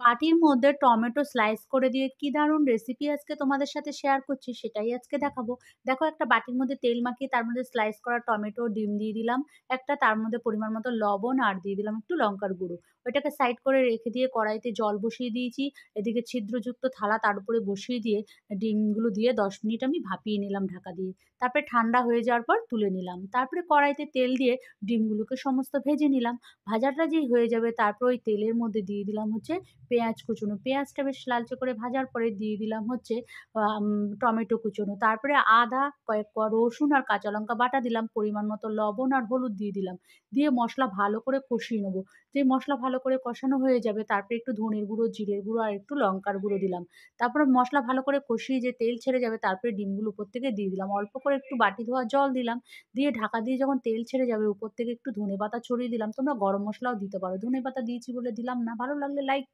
বাটির মধ্যে tomato slice করে দিয়ে কি দারুণ রেসিপি আজকে তোমাদের সাথে শেয়ার করছি সেটাই আজকে দেখাবো। দেখো একটা বাটির মধ্যে তেল মাখিয়ে তার মধ্যে স্লাইস করা টমেটো, ডিম দিয়ে দিলাম। একটা তার মধ্যে পরিমাণ মতো লবণ আর দিয়ে দিলাম একটু লঙ্কার গুঁড়ো। ওইটাকে সাইড করে রেখে দিয়ে কড়াইতে জল বসিয়ে দিয়েছি। এদিকে ছিদ্রযুক্ত থালা তার উপরে বসিয়ে দিয়ে ডিমগুলো দিয়ে ১০ মিনিট আমি ভাপিয়ে নিলাম ঢাকা দিয়ে। তারপরে ঠান্ডা হয়ে যাওয়ার পর তুলে নিলাম। তারপরে কড়াইতে তেল দিয়ে ডিমগুলোকে সমস্ত ভেজে নিলাম। ভাজাটা যেই হয়ে যাবে তারপর ওই তেলের মধ্যে দিয়ে দিলাম হচ্ছে পেঁয়াজ কুচোনো। পেঁয়াজটা বেশ লালচে করে ভাজার পরে দিয়ে দিলাম হচ্ছে আম টমেটো কুচোনো। তারপরে আদা, কয়েক কোয়া রসুন আর কাঁচা লঙ্কা বাটা দিলাম। পরিমাণ মতো লবণ আর হলুদ দিয়ে দিলাম। দিয়ে মসলা ভালো করে কষিয়ে নেবো। যেই মসলা ভালো করে কষানো হয়ে যাবে তারপরে একটু ধনের গুঁড়ো, জিরের গুঁড়ো আর একটু লঙ্কার গুঁড়ো দিলাম। তারপরে মসলা ভালো করে কষিয়ে যে তেল ছেড়ে যাবে তারপরে ডিমগুলো উপর থেকে দিয়ে দিলাম। অল্প করে একটু বাটি ধোয়া জল দিলাম। দিয়ে ঢাকা দিয়ে যখন তেল ছেড়ে যাবে উপর থেকে একটু ধনেপাতা ছড়িয়ে দিলাম। তোমরা গরম মসলাও দিতে পারো। ধনেপাতা দিয়েছি বলে দিলাম না। ভালো লাগলে লাইক